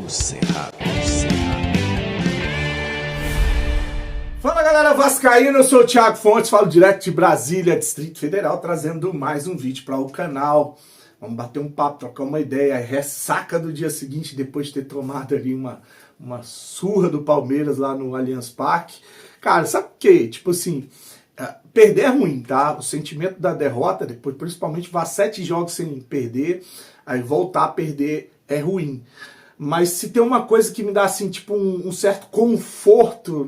Cerrado. Fala galera vascaína, eu sou o Thiago Fontes, falo direto de Brasília, Distrito Federal, trazendo mais um vídeo para o canal. Vamos bater um papo, trocar uma ideia, ressaca do dia seguinte, depois de ter tomado ali uma surra do Palmeiras lá no Allianz Parque. Cara, sabe o que? Tipo assim, perder é ruim, tá? O sentimento da derrota, depois principalmente vá 7 jogos sem perder, aí voltar a perder é ruim. Mas se tem uma coisa que me dá assim, tipo um certo conforto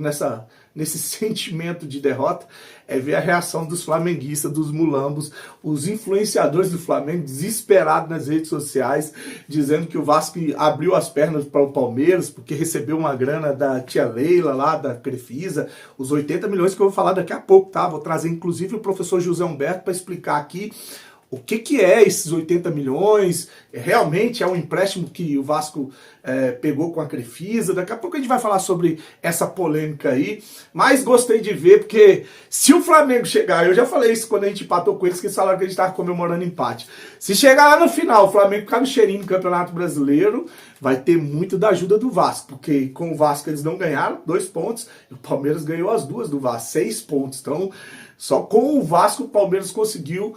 nesse sentimento de derrota, é ver a reação dos flamenguistas, dos mulambos, os influenciadores do Flamengo desesperados nas redes sociais, dizendo que o Vasco abriu as pernas para o Palmeiras, porque recebeu uma grana da tia Leila lá, da Crefisa, os 80 milhões que eu vou falar daqui a pouco, tá? Vou trazer inclusive o professor José Humberto para explicar aqui o que é esses 80 milhões, realmente é um empréstimo que o Vasco pegou com a Crefisa. Daqui a pouco a gente vai falar sobre essa polêmica aí, mas gostei de ver, porque se o Flamengo chegar, eu já falei isso quando a gente empatou com eles, que eles falaram que a gente estava comemorando empate. Se chegar lá no final, o Flamengo ficar no cheirinho do Campeonato Brasileiro, vai ter muito da ajuda do Vasco, porque com o Vasco eles não ganharam 2 pontos, e o Palmeiras ganhou as 2 do Vasco, 6 pontos. Então, só com o Vasco o Palmeiras conseguiu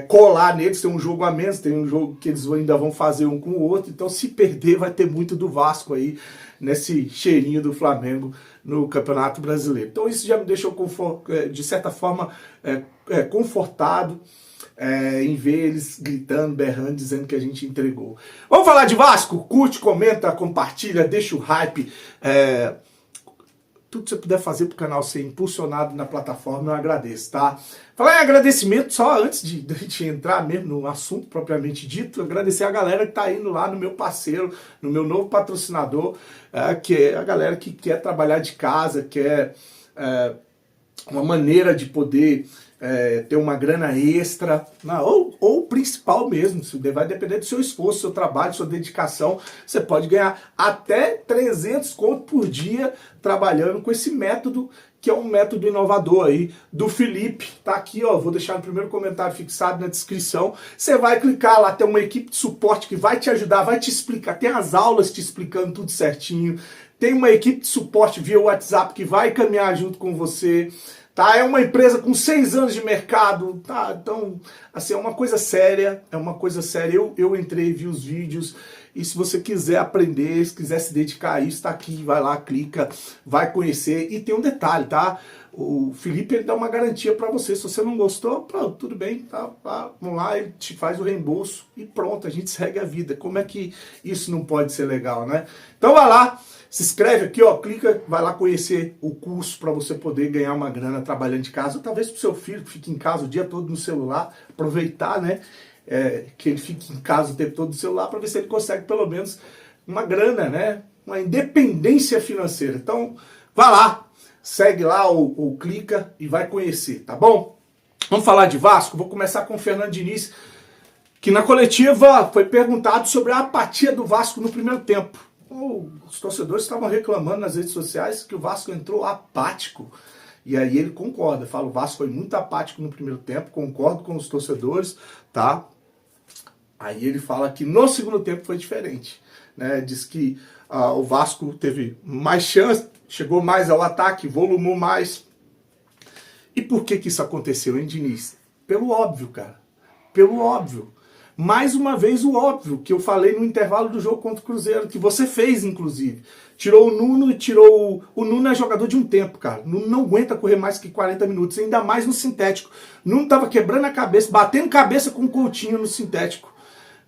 colar neles. Tem um jogo a menos, tem um jogo que eles ainda vão fazer um com o outro, então se perder vai ter muito do Vasco aí nesse cheirinho do Flamengo no Campeonato Brasileiro. Então isso já me deixou de certa forma confortado em ver eles gritando, berrando, dizendo que a gente entregou. Vamos falar de Vasco? Curte, comenta, compartilha, deixa o hype. Tudo que você puder fazer para o canal ser impulsionado na plataforma, eu agradeço, tá? Falar em agradecimento, só antes de gente entrar mesmo no assunto propriamente dito, agradecer a galera que tá indo lá no meu parceiro, no meu novo patrocinador, que é a galera que quer trabalhar de casa, quer uma maneira de poder ter uma grana extra, ou o principal mesmo, vai depender do seu esforço, do seu trabalho, da sua dedicação. Você pode ganhar até 300 conto por dia trabalhando com esse método, que é um método inovador aí do Felipe. Tá aqui, ó, vou deixar no primeiro comentário fixado na descrição. Você vai clicar lá, tem uma equipe de suporte que vai te ajudar, vai te explicar, tem as aulas te explicando tudo certinho, tem uma equipe de suporte via WhatsApp que vai caminhar junto com você. Tá? É uma empresa com 6 anos de mercado, tá? Então, assim, é uma coisa séria, Eu entrei, vi os vídeos, e se você quiser aprender, se quiser se dedicar a isso, tá aqui, vai lá, clica, vai conhecer. E tem um detalhe, tá? O Felipe, ele dá uma garantia para você. Se você não gostou, pronto, tudo bem, tá? Vamos lá, ele te faz o reembolso e pronto, a gente segue a vida. Como é que isso não pode ser legal, né? Então vai lá, se inscreve aqui, ó, clica, vai lá conhecer o curso para você poder ganhar uma grana trabalhando de casa, ou talvez pro seu filho que fique em casa o dia todo no celular, aproveitar, né? Que ele fique em casa o tempo todo no celular, para ver se ele consegue pelo menos uma grana, né? Uma independência financeira. Então, vai lá, segue lá ou clica e vai conhecer, tá bom? Vamos falar de Vasco? Vou começar com o Fernando Diniz, que na coletiva foi perguntado sobre a apatia do Vasco no primeiro tempo. Os torcedores estavam reclamando nas redes sociais que o Vasco entrou apático. E aí ele concorda, fala, o Vasco foi muito apático no primeiro tempo, concordo com os torcedores, tá? Aí ele fala que no segundo tempo foi diferente, né? Diz que o Vasco teve mais chance, chegou mais ao ataque, volumou mais. E por que isso aconteceu, hein, Diniz? Pelo óbvio, cara. Pelo óbvio. Mais uma vez o óbvio, que eu falei no intervalo do jogo contra o Cruzeiro, que você fez, inclusive. Tirou o Nuno e tirou... O Nuno é jogador de um tempo, cara. O Nuno não aguenta correr mais que 40 minutos, ainda mais no sintético. O Nuno tava quebrando a cabeça, batendo cabeça com o Coutinho no sintético.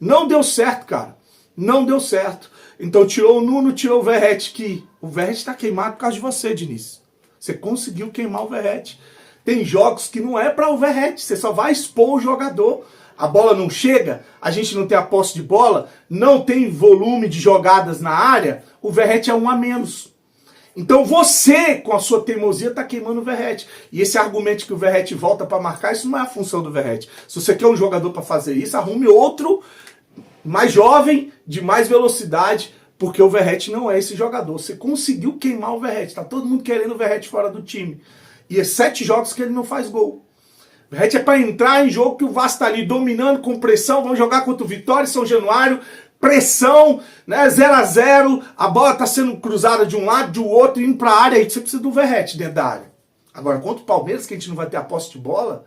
Não deu certo, cara. Não deu certo. Então tirou o Nuno, tirou o Verratti, que o Verratti tá queimado por causa de você, Diniz. Você conseguiu queimar o Verratti. Tem jogos que não é para o Verratti, você só vai expor o jogador. A bola não chega, a gente não tem a posse de bola, não tem volume de jogadas na área, o Verratti é um a menos. Então você, com a sua teimosia, está queimando o Verratti. E esse argumento que o Verratti volta para marcar, isso não é a função do Verratti. Se você quer um jogador para fazer isso, arrume outro mais jovem, de mais velocidade, porque o Verratti não é esse jogador. Você conseguiu queimar o Verratti, tá todo mundo querendo o Verratti fora do time. E é 7 jogos que ele não faz gol. O Verratti é para entrar em jogo que o Vasco está ali dominando, com pressão, vão jogar contra o Vitória, São Januário, pressão, né, 0 a 0, a bola tá sendo cruzada de um lado, do outro, indo pra área, aí você precisa do Verratti dentro da área. Agora, contra o Palmeiras, que a gente não vai ter a posse de bola,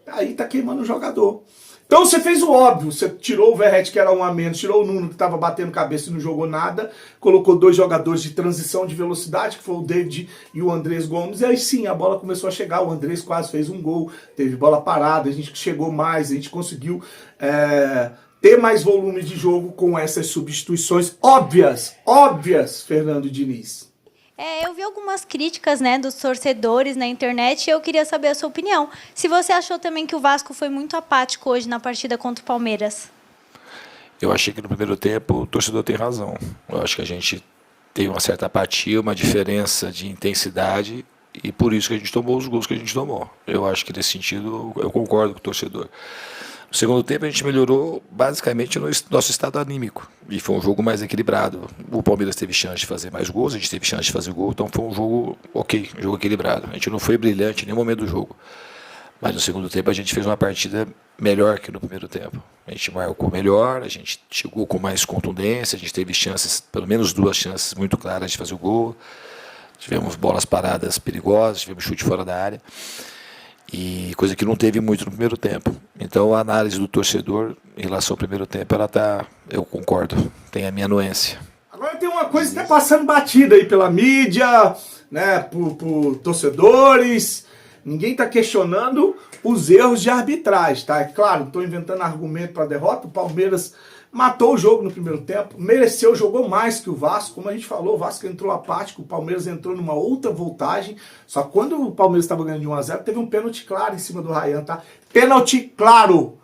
aí tá queimando o jogador. Então você fez o óbvio, você tirou o Verratti, que era um a menos, tirou o Nuno, que estava batendo cabeça e não jogou nada, colocou 2 jogadores de transição de velocidade, que foi o David e o Andrés Gomes, e aí sim, a bola começou a chegar, o Andrés quase fez um gol, teve bola parada, a gente chegou mais, a gente conseguiu ter mais volume de jogo com essas substituições óbvias, Fernando Diniz. Eu vi algumas críticas, né, dos torcedores na internet e eu queria saber a sua opinião. Se você achou também que o Vasco foi muito apático hoje na partida contra o Palmeiras. Eu achei que no primeiro tempo o torcedor tem razão. Eu acho que a gente teve uma certa apatia, uma diferença de intensidade e por isso que a gente tomou os gols que a gente tomou. Eu acho que nesse sentido eu concordo com o torcedor. No segundo tempo a gente melhorou basicamente no nosso estado anímico e foi um jogo mais equilibrado. O Palmeiras teve chance de fazer mais gols, a gente teve chance de fazer gol, então foi um jogo ok, um jogo equilibrado. A gente não foi brilhante em nenhum momento do jogo, mas no segundo tempo a gente fez uma partida melhor que no primeiro tempo. A gente marcou melhor, a gente chegou com mais contundência, a gente teve chances, pelo menos 2 chances muito claras de fazer o gol. Tivemos bolas paradas perigosas, tivemos chute fora da área. E coisa que não teve muito no primeiro tempo. Então a análise do torcedor em relação ao primeiro tempo, ela tá, eu concordo, tem a minha anuência. Agora tem uma coisa que está passando batida aí pela mídia, né, por torcedores. Ninguém está questionando os erros de arbitragem, tá? É claro, não estou inventando argumento para a derrota. O Palmeiras matou o jogo no primeiro tempo, mereceu, jogou mais que o Vasco. Como a gente falou, o Vasco entrou apático, o Palmeiras entrou numa outra voltagem. Só que quando o Palmeiras estava ganhando de 1 a 0, teve um pênalti claro em cima do Ryan, tá? Pênalti claro!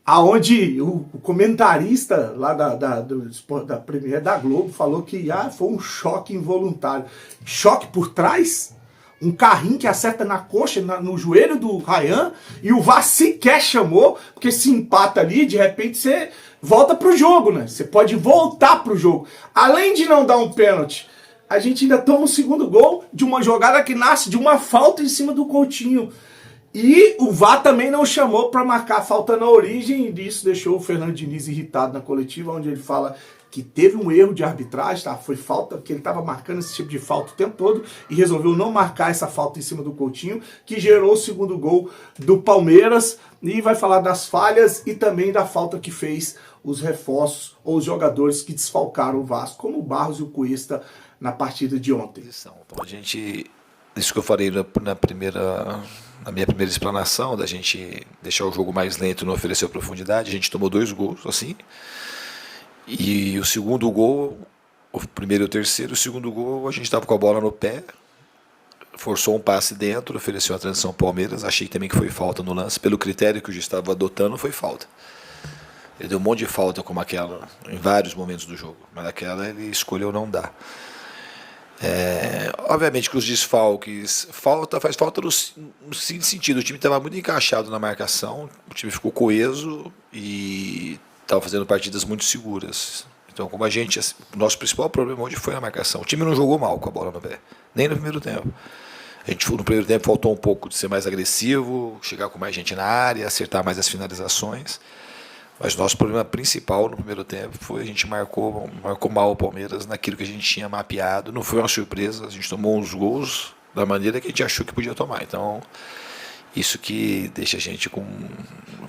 Aonde o comentarista lá da Premier da Globo falou que foi um choque involuntário. Choque por trás? Um carrinho que acerta na coxa, no joelho do Ryan, e o VAR sequer chamou, porque se empata ali, de repente você volta pro jogo, né? Você pode voltar pro jogo. Além de não dar um pênalti, a gente ainda toma o segundo gol de uma jogada que nasce de uma falta em cima do Coutinho. E o VAR também não chamou para marcar a falta na origem, e isso deixou o Fernando Diniz irritado na coletiva, onde ele fala que teve um erro de arbitragem, tá? Foi falta, porque ele estava marcando esse tipo de falta o tempo todo e resolveu não marcar essa falta em cima do Coutinho, que gerou o segundo gol do Palmeiras, e vai falar das falhas e também da falta que fez os reforços ou os jogadores que desfalcaram o Vasco, como o Barros e o Cuesta na partida de ontem. Então, a gente, isso que eu falei na minha primeira explanação, da gente deixar o jogo mais lento e não oferecer profundidade, a gente tomou 2 gols, assim. E o segundo gol, o primeiro e o terceiro, o segundo gol, a gente estava com a bola no pé, forçou um passe dentro, ofereceu a transição ao Palmeiras, achei também que foi falta no lance, pelo critério que o juiz estava adotando, foi falta. Ele deu um monte de falta como aquela, em vários momentos do jogo, mas aquela ele escolheu não dar. Obviamente que os desfalques, faz falta no seguinte sentido, o time estava muito encaixado na marcação, o time ficou coeso e estava fazendo partidas muito seguras. Então, como o nosso principal problema hoje foi a marcação. O time não jogou mal com a bola no pé, nem no primeiro tempo. A gente no primeiro tempo faltou um pouco de ser mais agressivo, chegar com mais gente na área, acertar mais as finalizações. Mas o nosso problema principal no primeiro tempo foi a gente marcou mal o Palmeiras naquilo que a gente tinha mapeado. Não foi uma surpresa, a gente tomou uns gols da maneira que a gente achou que podia tomar. Então, isso que deixa a gente com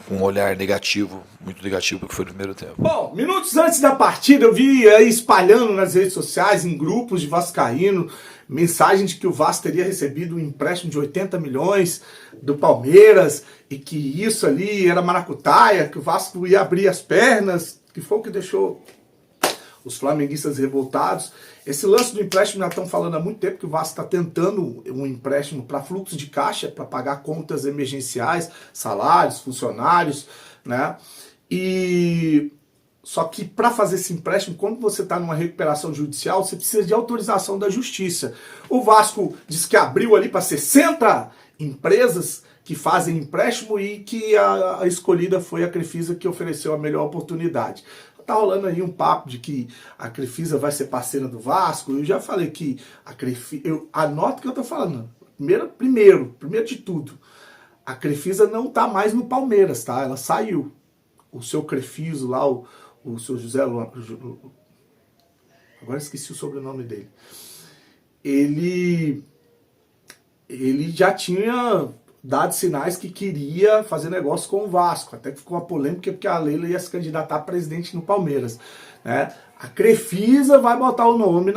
um olhar negativo, muito negativo, porque foi no primeiro tempo. Bom, minutos antes da partida eu vi aí espalhando nas redes sociais, em grupos de vascaíno, mensagem de que o Vasco teria recebido um empréstimo de 80 milhões do Palmeiras e que isso ali era maracutaia, que o Vasco ia abrir as pernas, que foi o que deixou os flamenguistas revoltados. Esse lance do empréstimo já estão falando há muito tempo que o Vasco está tentando um empréstimo para fluxo de caixa, para pagar contas emergenciais, salários, funcionários, né? E só que para fazer esse empréstimo, quando você está numa recuperação judicial, você precisa de autorização da justiça. O Vasco diz que abriu ali para 60 empresas que fazem empréstimo e que a escolhida foi a Crefisa, que ofereceu a melhor oportunidade. Tá rolando aí um papo de que a Crefisa vai ser parceira do Vasco. Eu já falei que a Crefisa... Anota o que eu tô falando. Primeiro de tudo, a Crefisa não tá mais no Palmeiras, tá? Ela saiu. O seu Crefiso lá, o o seu José Luan, agora esqueci o sobrenome dele, ele já tinha dado sinais que queria fazer negócio com o Vasco, até que ficou uma polêmica porque a Leila ia se candidatar a presidente no Palmeiras, né? A Crefisa vai botar o nome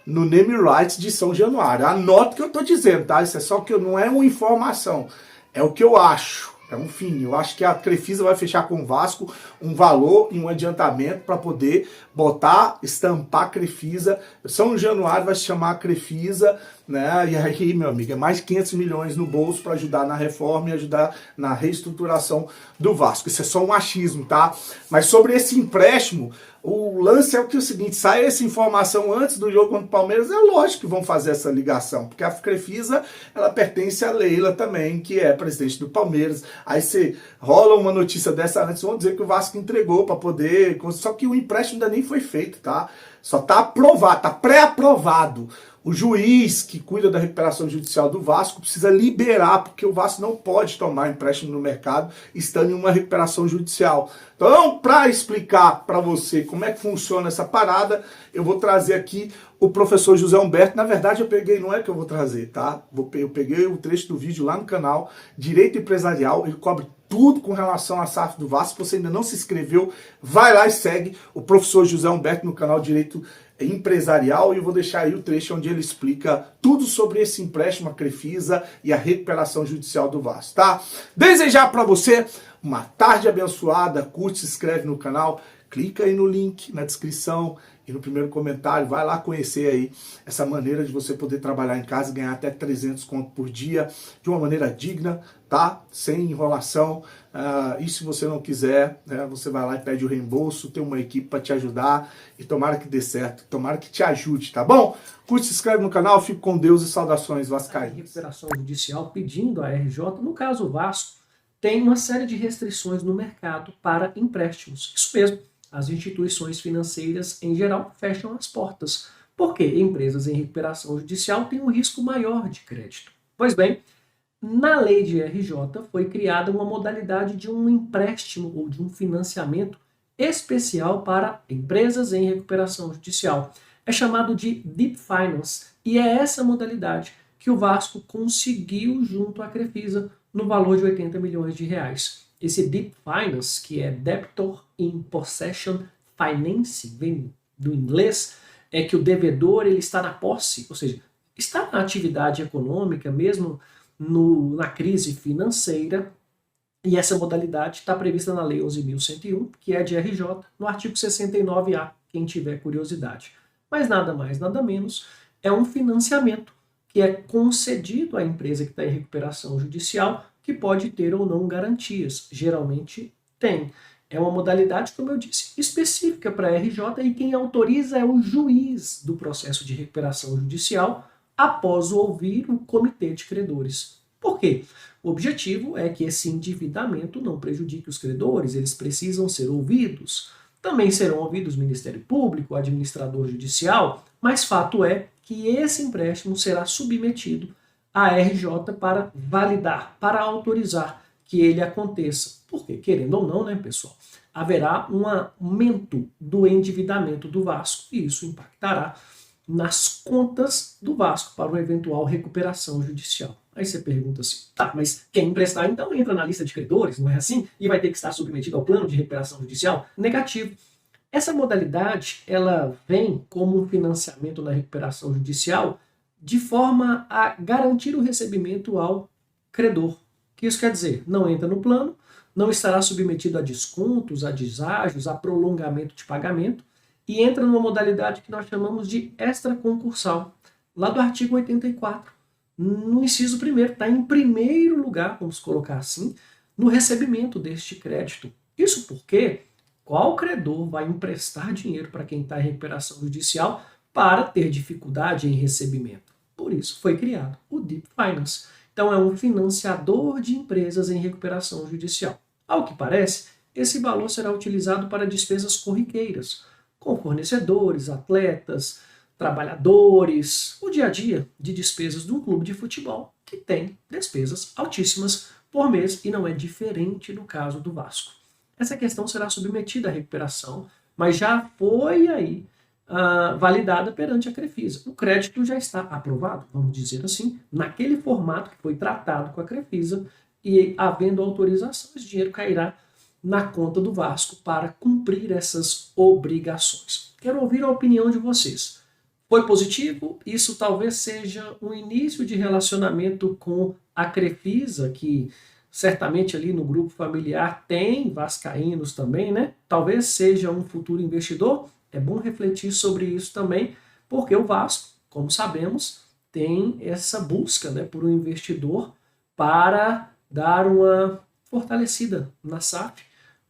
no name rights de São Januário. Anota o que eu tô dizendo, tá? Isso é só que não é uma informação, é o que eu acho. É um fim. Eu acho que a Crefisa vai fechar com o Vasco um valor e um adiantamento para poder botar, estampar Crefisa. São Januário vai se chamar Crefisa, né? E aí, meu amigo, é mais de 500 milhões no bolso para ajudar na reforma e ajudar na reestruturação do Vasco. Isso é só um achismo, tá? Mas sobre esse empréstimo, o lance é o seguinte, sai essa informação antes do jogo contra o Palmeiras, é lógico que vão fazer essa ligação, porque a Crefisa, ela pertence a Leila também, que é presidente do Palmeiras. Aí você rola uma notícia dessa antes, vão dizer que o Vasco entregou para poder, só que o empréstimo ainda nem foi feito, tá? Só tá aprovado, tá pré-aprovado. O juiz que cuida da recuperação judicial do Vasco precisa liberar, porque o Vasco não pode tomar empréstimo no mercado estando em uma recuperação judicial. Então, para explicar para você como é que funciona essa parada, eu vou trazer aqui o professor José Humberto. Na verdade, eu peguei, não é que eu vou trazer, tá? Eu peguei o trecho do vídeo lá no canal Direito Empresarial, ele cobre tudo com relação à SAF do Vasco. Se você ainda não se inscreveu, vai lá e segue o professor José Humberto no canal Direito Empresarial, e eu vou deixar aí o trecho onde ele explica tudo sobre esse empréstimo à Crefisa e a recuperação judicial do Vasco, tá? Desejar para você uma tarde abençoada, curte, se inscreve no canal, clica aí no link na descrição e no primeiro comentário, vai lá conhecer aí essa maneira de você poder trabalhar em casa e ganhar até 300 conto por dia de uma maneira digna, tá? Sem enrolação. E se você não quiser, né, você vai lá e pede o reembolso, tem uma equipe para te ajudar e tomara que dê certo, tomara que te ajude, tá bom? Curte, se inscreve no canal, fique com Deus e saudações vascaínas. A recuperação judicial pedindo à RJ, no caso o Vasco, tem uma série de restrições no mercado para empréstimos. Isso mesmo. As instituições financeiras, em geral, fecham as portas, porque empresas em recuperação judicial têm um risco maior de crédito. Pois bem, na lei de RJ foi criada uma modalidade de um empréstimo ou de um financiamento especial para empresas em recuperação judicial. É chamado de Deep Finance, e é essa modalidade que o Vasco conseguiu junto à Crefisa no valor de 80 milhões de reais. Esse Deep Finance, que é Debtor in Possession Financing, vem do inglês, é que o devedor ele está na posse, ou seja, está na atividade econômica, mesmo na crise financeira, e essa modalidade está prevista na Lei 11.101, que é de RJ, no artigo 69A, quem tiver curiosidade. Mas nada mais, nada menos, é um financiamento que é concedido à empresa que está em recuperação judicial, que pode ter ou não garantias. Geralmente tem. É uma modalidade, como eu disse, específica para a RJ, e quem autoriza é o juiz do processo de recuperação judicial após ouvir o comitê de credores. Por quê? O objetivo é que esse endividamento não prejudique os credores, eles precisam ser ouvidos. Também serão ouvidos o Ministério Público, o administrador judicial, mas fato é que esse empréstimo será submetido à RJ para validar, para autorizar que ele aconteça. Porque, querendo ou não, né, pessoal, haverá um aumento do endividamento do Vasco e isso impactará nas contas do Vasco para uma eventual recuperação judicial. Aí você pergunta assim, tá, mas quem emprestar então entra na lista de credores, não é assim? E vai ter que estar submetido ao plano de recuperação judicial? Negativo. Essa modalidade, ela vem como um financiamento na recuperação judicial de forma a garantir o recebimento ao credor. O que isso quer dizer? Não entra no plano, não estará submetido a descontos, a deságios, a prolongamento de pagamento e entra numa modalidade que nós chamamos de extraconcursal, lá do artigo 84. No inciso 1º, está em primeiro lugar, vamos colocar assim, no recebimento deste crédito. Isso porque qual credor vai emprestar dinheiro para quem está em recuperação judicial para ter dificuldade em recebimento? Por isso foi criado o Deep Finance. Então é um financiador de empresas em recuperação judicial. Ao que parece, esse valor será utilizado para despesas corriqueiras, com fornecedores, atletas, trabalhadores, o dia a dia de despesas de um clube de futebol que tem despesas altíssimas por mês e não é diferente no caso do Vasco. essa questão será submetida à recuperação, mas já foi aí validada perante a Crefisa. O crédito já está aprovado, vamos dizer assim, naquele formato que foi tratado com a Crefisa, e havendo autorização, esse dinheiro cairá na conta do Vasco para cumprir essas obrigações. Quero ouvir a opinião de vocês. Foi positivo? Isso talvez seja um início de relacionamento com a Crefisa, que certamente ali no grupo familiar tem vascaínos também, né? Talvez seja um futuro investidor. É bom refletir sobre isso também, porque o Vasco, como sabemos, tem essa busca, né, por um investidor para dar uma fortalecida na SAF,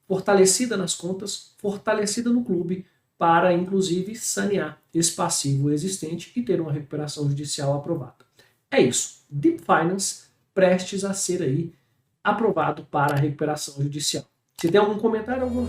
fortalecida nas contas, fortalecida no clube, para inclusive sanear esse passivo existente e ter uma recuperação judicial aprovada. É isso. Deep Finance prestes a ser aí aprovado para a recuperação judicial. Se tem algum comentário, algum